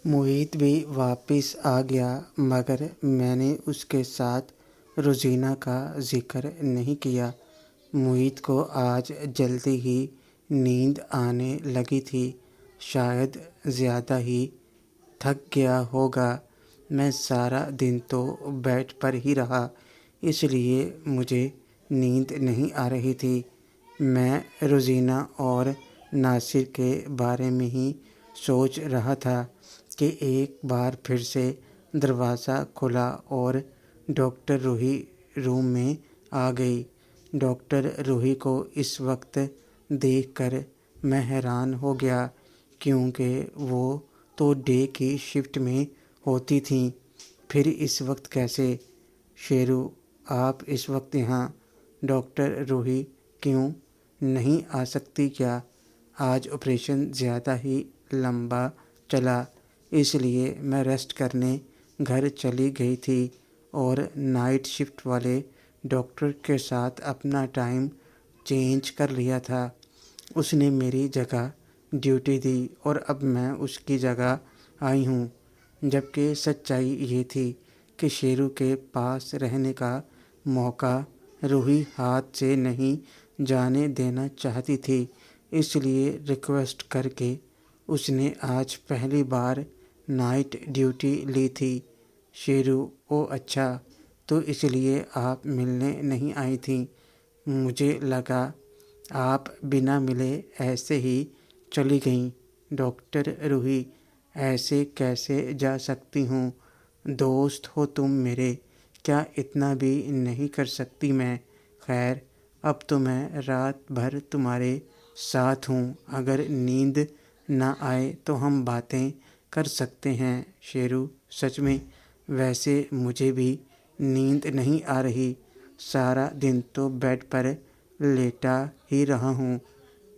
محیط بھی واپس آ گیا مگر میں نے اس کے ساتھ روزینہ کا ذکر نہیں کیا۔ محیط کو آج جلدی ہی نیند آنے لگی تھی، شاید زیادہ ہی تھک گیا ہوگا۔ میں سارا دن تو بیڈ پر ہی رہا، اس لیے مجھے نیند نہیں آ رہی تھی۔ میں روزینہ اور ناصر کے بارے میں ہی سوچ رہا تھا کہ ایک بار پھر سے دروازہ کھلا اور ڈاکٹر روحی روم میں آ گئی۔ ڈاکٹر روحی کو اس وقت دیکھ کر میں حیران ہو گیا، کیونکہ وہ تو ڈے کی شفٹ میں ہوتی تھیں۔ پھر اس وقت کیسے؟ شیرو، آپ اس وقت یہاں؟ ڈاکٹر روحی، کیوں نہیں آ سکتی کیا؟ آج آپریشن زیادہ ہی لمبا چلا، اس لیے میں ریسٹ کرنے گھر چلی گئی تھی اور نائٹ شفٹ والے ڈاکٹر کے ساتھ اپنا ٹائم چینج کر لیا تھا۔ اس نے میری جگہ ڈیوٹی دی اور اب میں اس کی جگہ آئی ہوں۔ جبکہ سچائی یہ تھی کہ شیرو کے پاس رہنے کا موقع روحی ہاتھ سے نہیں جانے دینا چاہتی تھی، اس لیے ریکویسٹ کر کے اس نے آج پہلی بار نائٹ ڈیوٹی لی تھی۔ شیرو، او اچھا، تو اس لیے آپ ملنے نہیں آئی تھیں۔ مجھے لگا آپ بنا ملے ایسے ہی چلی گئیں۔ ڈاکٹر روحی، ایسے کیسے جا سکتی ہوں؟ دوست ہو تم میرے، کیا اتنا بھی نہیں کر سکتی میں؟ خیر، اب تو میں رات بھر تمہارے ساتھ ہوں، اگر نیند نہ آئے تو ہم باتیں کر سکتے ہیں۔ شیرو، سچ میں؟ ویسے مجھے بھی نیند نہیں آ رہی، سارا دن تو بیڈ پر لیٹا ہی رہا ہوں۔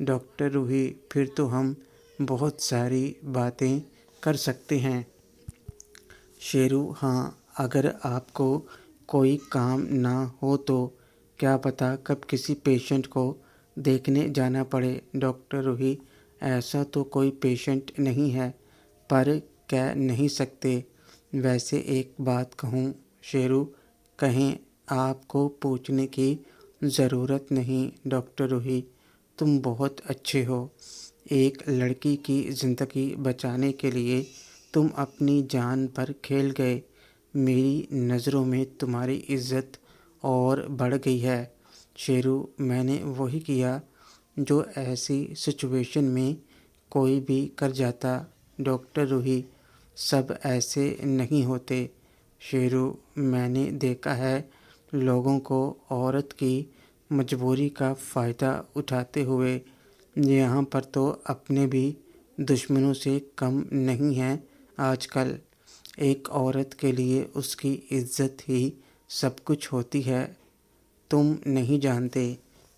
ڈاکٹر روحی، پھر تو ہم بہت ساری باتیں کر سکتے ہیں۔ شیرو، ہاں، اگر آپ کو کوئی کام نہ ہو تو کیا پتہ کب کسی پیشنٹ کو دیکھنے جانا پڑے۔ ڈاکٹر روحی، ایسا تو کوئی پیشنٹ نہیں ہے، پر کہہ نہیں سکتے۔ ویسے ایک بات کہوں شیرو؟ کہیں، آپ کو پوچھنے کی ضرورت نہیں۔ ڈاکٹر روحی، تم بہت اچھے ہو، ایک لڑکی کی زندگی بچانے کے لیے تم اپنی جان پر کھیل گئے۔ میری نظروں میں تمہاری عزت اور بڑھ گئی ہے۔ شیرو، میں نے وہی کیا جو ایسی سچویشن میں کوئی بھی کر جاتا۔ ڈاکٹر روحی، سب ایسے نہیں ہوتے۔ شیرو، میں نے دیکھا ہے لوگوں کو عورت کی مجبوری کا فائدہ اٹھاتے ہوئے۔ یہاں پر تو اپنے بھی دشمنوں سے کم نہیں ہیں آج کل۔ ایک عورت کے لیے اس کی عزت ہی سب کچھ ہوتی ہے۔ تم نہیں جانتے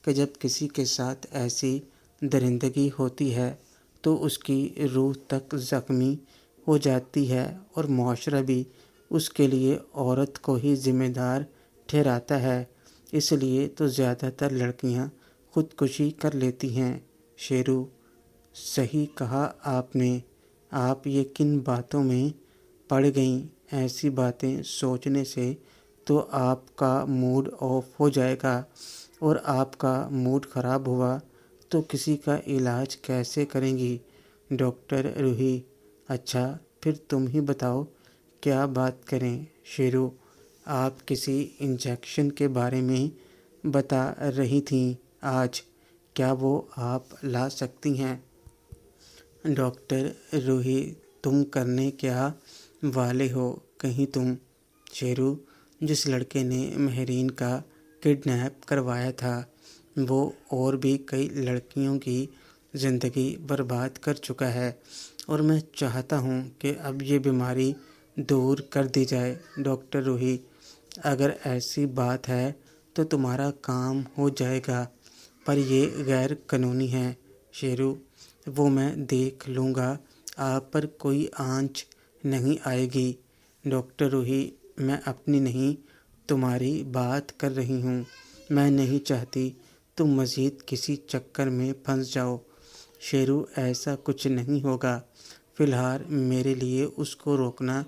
کہ جب کسی کے ساتھ ایسی درندگی ہوتی ہے تو اس کی روح تک زخمی ہو جاتی ہے اور معاشرہ بھی اس کے لیے عورت کو ہی ذمہ دار ٹھہراتا ہے۔ اس لیے تو زیادہ تر لڑکیاں خودکشی کر لیتی ہیں۔ شیرو، صحیح کہا آپ نے۔ آپ یہ کن باتوں میں پڑ گئیں؟ ایسی باتیں سوچنے سے تو آپ کا موڈ آف ہو جائے گا، اور آپ کا موڈ خراب ہوا تو کسی کا علاج کیسے کریں گی؟ ڈاکٹر روحی، اچھا، پھر تم ہی بتاؤ کیا بات کریں؟ شیرو، آپ کسی انجیکشن کے بارے میں بتا رہی تھیں آج، کیا وہ آپ لا سکتی ہیں؟ ڈاکٹر روحی، تم کرنے کیا والے ہو کہیں تم؟ شیرو، جس لڑکے نے مہرین کا کڈنیپ کروایا تھا وہ اور بھی کئی لڑکیوں کی زندگی برباد کر چکا ہے، اور میں چاہتا ہوں کہ اب یہ بیماری دور کر دی جائے۔ ڈاکٹر روحی، اگر ایسی بات ہے تو تمہارا کام ہو جائے گا، پر یہ غیر قانونی ہے۔ شیرو، وہ میں دیکھ لوں گا، آپ پر کوئی آنچ نہیں آئے گی۔ ڈاکٹر روحی، میں اپنی نہیں تمہاری بات کر رہی ہوں۔ میں نہیں چاہتی تم مزید کسی چکر میں پھنس جاؤ۔ شیرو، ایسا کچھ نہیں ہوگا، فی الحال میرے لیے اس کو روکنا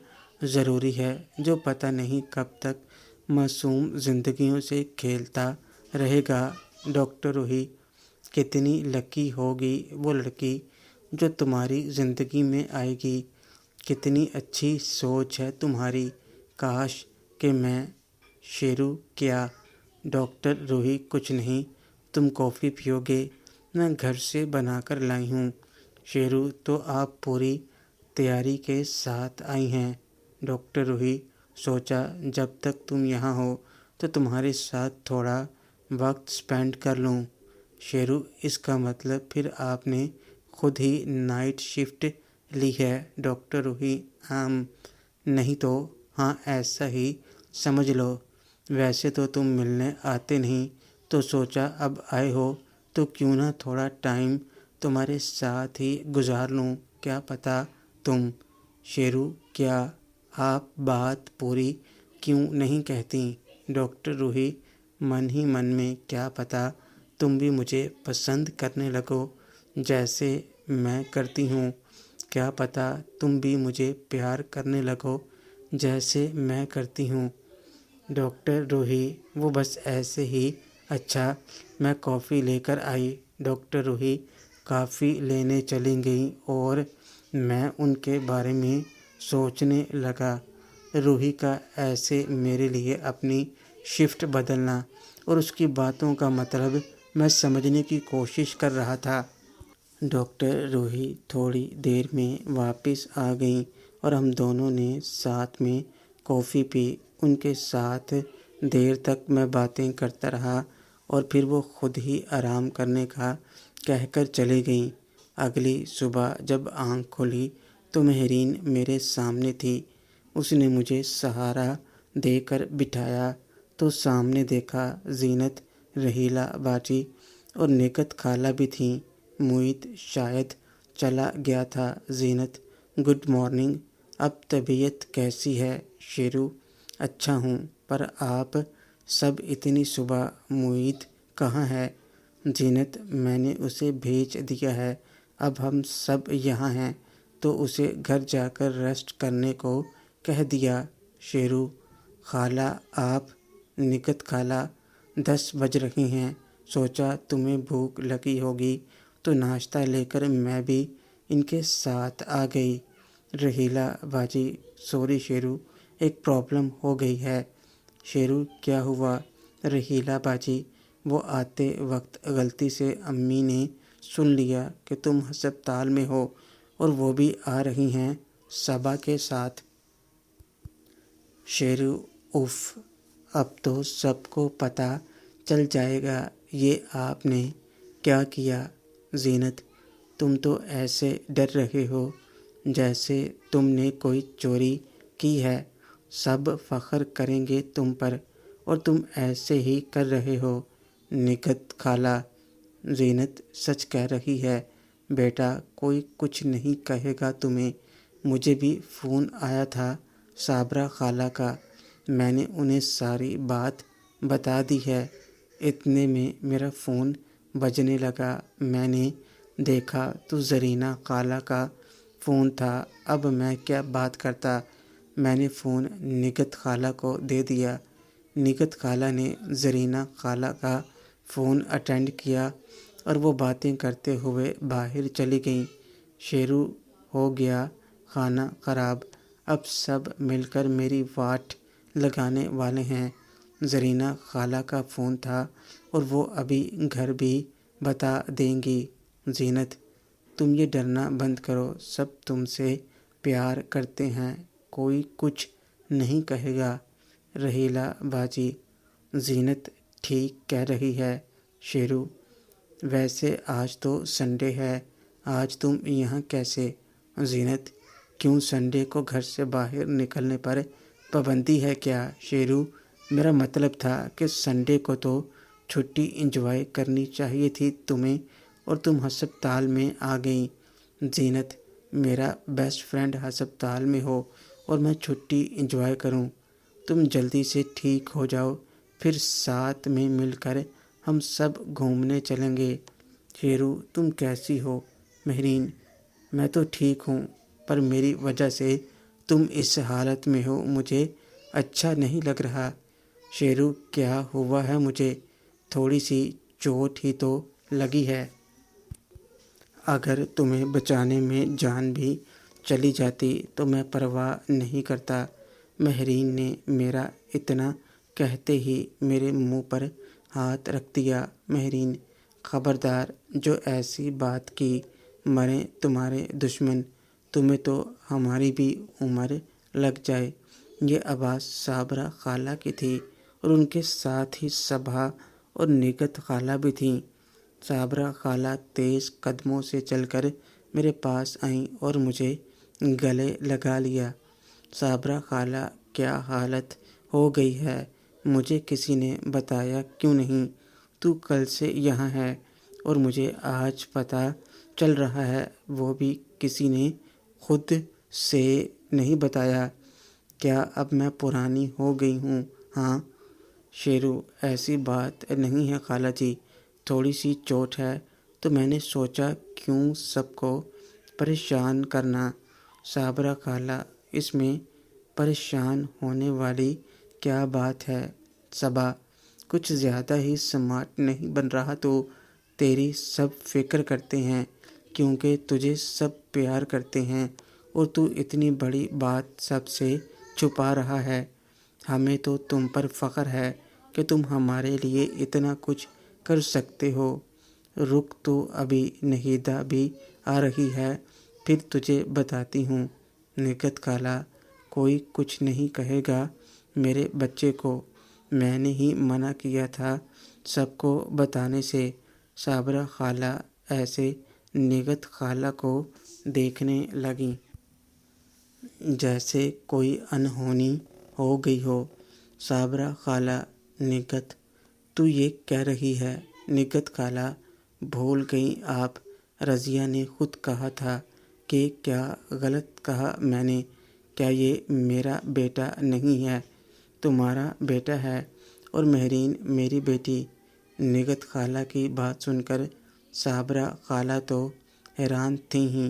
ضروری ہے جو پتہ نہیں کب تک معصوم زندگیوں سے کھیلتا رہے گا۔ ڈاکٹر روہی، کتنی لکی ہوگی وہ لڑکی جو تمہاری زندگی میں آئے گی۔ کتنی اچھی سوچ ہے تمہاری، کاش کہ میں۔ شیرو، کیا؟ ڈاکٹر روہی، کچھ نہیں، تم کافی پیو گے؟ میں گھر سے بنا کر لائی ہوں۔ شیرو، تو آپ پوری تیاری کے ساتھ آئی ہیں؟ ڈاکٹر روہی، سوچا جب تک تم یہاں ہو تو تمہارے ساتھ تھوڑا وقت سپینڈ کر لوں۔ شیرو، اس کا مطلب پھر آپ نے خود ہی نائٹ شفٹ لی ہے؟ ڈاکٹر روہی، نہیں تو ہاں ایسا ہی سمجھ لو۔ ویسے تو تم ملنے آتے نہیں، تو سوچا اب آئے ہو تو کیوں نہ تھوڑا ٹائم تمہارے ساتھ ہی گزار لوں، کیا پتہ تم۔ شیرو، کیا آپ بات پوری کیوں نہیں کہتی؟ ڈاکٹر روہی، من ہی من میں، کیا پتہ تم بھی مجھے پسند کرنے لگو جیسے میں کرتی ہوں، کیا پتہ تم بھی مجھے پیار کرنے لگو جیسے میں کرتی ہوں۔ ڈاکٹر روہی، وہ بس ایسے ہی۔ اچھا، میں کافی لے کر آئی۔ ڈاکٹر روہی کافی لینے چلی گئیں اور میں ان کے بارے میں سوچنے لگا، روہی کا ایسے میرے لیے اپنی شفٹ بدلنا، اور اس کی باتوں کا مطلب میں سمجھنے کی کوشش کر رہا تھا۔ ڈاکٹر روہی تھوڑی دیر میں واپس آ گئیں اور ہم دونوں نے ساتھ میں کافی پی۔ ان کے ساتھ دیر تک میں باتیں کرتا رہا اور پھر وہ خود ہی آرام کرنے کا کہہ کر چلی گئیں۔ اگلی صبح جب آنکھ کھلی تو مہرین میرے سامنے تھی۔ اس نے مجھے سہارا دے کر بٹھایا تو سامنے دیکھا زینت، رحیلہ باجی اور نکہت خالہ بھی تھیں۔ موہت شاید چلا گیا تھا۔ زینت، گڈ مارننگ، اب طبیعت کیسی ہے؟ شیرو، اچھا ہوں، پر آپ سب اتنی صبح؟ موہت کہاں ہے؟ زینت، میں نے اسے بھیج دیا ہے، اب ہم سب یہاں ہیں تو اسے گھر جا کر ریسٹ کرنے کو کہہ دیا۔ شیرو، خالہ آپ؟ نکہت خالہ، 10 بج رہے ہیں، سوچا تمہیں بھوک لگی ہوگی تو ناشتہ لے کر میں بھی ان کے ساتھ آ گئی۔ رحیلہ باجی، سوری شیرو، ایک پرابلم ہو گئی ہے۔ شیرو، کیا ہوا؟ رحیلہ باجی، وہ آتے وقت غلطی سے امی نے سن لیا کہ تم ہسپتال میں ہو اور وہ بھی آ رہی ہیں صبا کے ساتھ۔ شیرو، اف، اب تو سب کو پتہ چل جائے گا، یہ آپ نے کیا کیا؟ زینت، تم تو ایسے ڈر رہے ہو جیسے تم نے کوئی چوری کی ہے، سب فخر کریں گے تم پر، اور تم ایسے ہی کر رہے ہو۔ نکہت خالہ، زینت سچ کہہ رہی ہے بیٹا، کوئی کچھ نہیں کہے گا تمہیں۔ مجھے بھی فون آیا تھا صابرہ خالہ کا، میں نے انہیں ساری بات بتا دی ہے۔ اتنے میں میرا فون بجنے لگا، میں نے دیکھا تو زرینہ خالہ کا فون تھا۔ اب میں کیا بات کرتا، میں نے فون نکہت خالہ کو دے دیا۔ نکہت خالہ نے زرینہ خالہ کا فون اٹینڈ کیا اور وہ باتیں کرتے ہوئے باہر چلی گئیں۔ شیرو، ہو گیا کھانا خراب، اب سب مل کر میری واٹ لگانے والے ہیں۔ زرینہ خالہ کا فون تھا اور وہ ابھی گھر بھی بتا دیں گی۔ زینت، تم یہ ڈرنا بند کرو، سب تم سے پیار کرتے ہیں، کوئی کچھ نہیں کہے گا۔ رحیلہ باجی، زینت ٹھیک کہہ رہی ہے۔ شیرو، ویسے آج تو سنڈے ہے، آج تم یہاں کیسے؟ زینت، کیوں سنڈے کو گھر سے باہر نکلنے پر پابندی ہے کیا؟ شیرو، میرا مطلب تھا کہ سنڈے کو تو چھٹی انجوائے کرنی چاہیے تھی تمہیں، اور تم ہسپتال میں آ گئیں۔ زینت، میرا بیسٹ فرینڈ ہسپتال میں ہو اور میں چھٹی انجوائے کروں؟ تم جلدی سے ٹھیک ہو جاؤ، پھر ساتھ میں مل کر ہم سب گھومنے چلیں گے۔ شیرو، تم کیسی ہو؟ مہرین، میں تو ٹھیک ہوں، پر میری وجہ سے تم اس حالت میں ہو مجھے اچھا نہیں لگ رہا۔ شیرو کیا ہوا ہے؟ مجھے تھوڑی سی چوٹ ہی تو لگی ہے، اگر تمہیں بچانے میں جان بھی چلی جاتی تو میں پرواہ نہیں کرتا۔ مہرین نے میرا اتنا کہتے ہی میرے منہ پر ہاتھ رکھ دیا۔ مہرین، خبردار، جو ایسی بات کی مریں تمہارے دشمن، تمہیں تو ہماری بھی عمر لگ جائے۔ یہ آواز صابرہ خالہ کی تھی اور ان کے ساتھ ہی صبا اور نگہت خالہ بھی تھیں۔ صابرہ خالہ تیز قدموں سے چل کر میرے پاس آئیں اور مجھے گلے لگا لیا۔ صابرہ خالہ، کیا حالت ہو گئی ہے؟ مجھے کسی نے بتایا کیوں نہیں؟ تو کل سے یہاں ہے اور مجھے آج پتہ چل رہا ہے، وہ بھی کسی نے خود سے نہیں بتایا۔ کیا اب میں پرانی ہو گئی ہوں؟ ہاں شیرو، ایسی بات نہیں ہے خالہ جی، تھوڑی سی چوٹ ہے تو میں نے سوچا کیوں سب کو پریشان کرنا۔ صابرہ خالہ، اس میں پریشان ہونے والی کیا بات ہے؟ صبا، کچھ زیادہ ہی سمارٹ نہیں بن رہا تو؟ تیری سب فکر کرتے ہیں کیونکہ تجھے سب پیار کرتے ہیں اور تو اتنی بڑی بات سب سے چھپا رہا ہے۔ ہمیں تو تم پر فخر ہے کہ تم ہمارے لیے اتنا کچھ کر سکتے ہو۔ رک تو، ابھی نہیدہ بھی آ رہی ہے، پھر تجھے بتاتی ہوں۔ نگہت خالہ، کوئی کچھ نہیں کہے گا میرے بچے کو، میں نے ہی منع کیا تھا سب کو بتانے سے۔ صابرہ خالہ ایسے نگہت خالہ کو دیکھنے لگیں جیسے کوئی انہونی ہو گئی ہو۔ صابرہ خالہ، نگہت، تو یہ کہہ رہی ہے؟ نگہت خالہ، بھول گئیں آپ، رضیہ نے خود کہا تھا کہ کیا غلط کہا میں نے؟ کیا یہ میرا بیٹا نہیں ہے؟ تمہارا بیٹا ہے، اور مہرین میری بیٹی۔ نگہت خالہ کی بات سن کر صابرہ خالہ تو حیران تھیں ہی،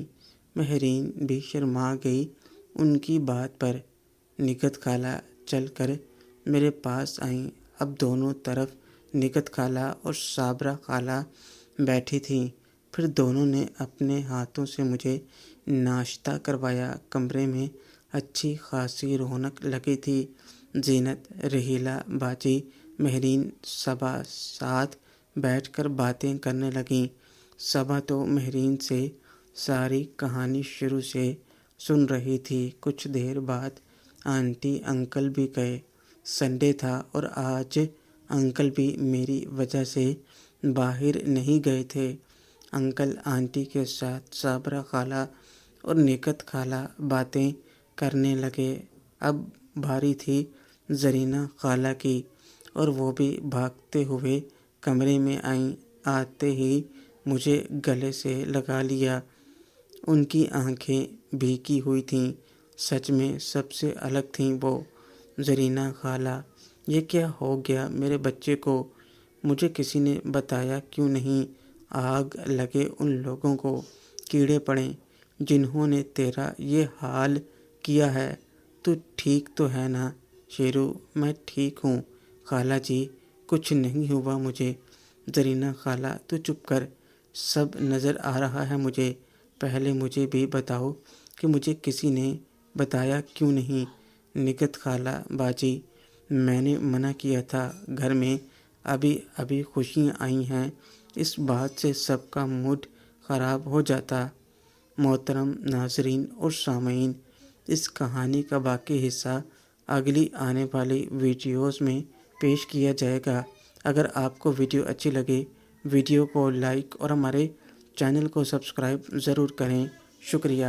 مہرین بھی شرما گئی ان کی بات پر۔ نگہت خالہ چل کر میرے پاس آئیں۔ اب دونوں طرف نگہت خالہ اور صابرہ خالہ بیٹھی تھیں۔ پھر دونوں نے اپنے ہاتھوں سے مجھے ناشتہ کروایا۔ کمرے میں اچھی خاصی رونق لگی تھی۔ زینت، رحیلہ باجی، مہرین، صبا ساتھ بیٹھ کر باتیں کرنے لگیں۔ صبا تو مہرین سے ساری کہانی شروع سے سن رہی تھی۔ کچھ دیر بعد آنٹی انکل بھی گئے۔ سنڈے تھا اور آج انکل بھی میری وجہ سے باہر نہیں گئے تھے۔ انکل آنٹی کے ساتھ صابرہ خالہ اور نگہت خالہ باتیں کرنے لگے۔ اب باری تھی زرینہ خالہ کی، اور وہ بھی بھاگتے ہوئے کمرے میں آئیں۔ آتے ہی مجھے گلے سے لگا لیا۔ ان کی آنکھیں بھیگی ہوئی تھیں، سچ میں سب سے الگ تھیں وہ۔ زرینہ خالہ، یہ کیا ہو گیا میرے بچے کو؟ مجھے کسی نے بتایا کیوں نہیں؟ آگ لگے ان لوگوں کو، کیڑے پڑیں جنہوں نے تیرا یہ حال کیا ہے۔ تو ٹھیک تو ہے نا؟ شیرو، میں ٹھیک ہوں خالہ جی، کچھ نہیں ہوا مجھے۔ زرینہ خالہ، تو چپ کر، سب نظر آ رہا ہے مجھے۔ پہلے مجھے بھی بتاؤ کہ مجھے کسی نے بتایا کیوں نہیں؟ نگہت خالہ باجی، میں نے منع کیا تھا، گھر میں ابھی خوشیاں آئی ہیں، اس بات سے سب کا موڈ خراب ہو جاتا۔ محترم ناظرین اور سامعین، اس کہانی کا باقی حصہ اگلی آنے والی ویڈیوز میں پیش کیا جائے گا۔ اگر آپ کو ویڈیو اچھی لگے، ویڈیو کو لائک اور ہمارے چینل کو سبسکرائب ضرور کریں۔ شکریہ۔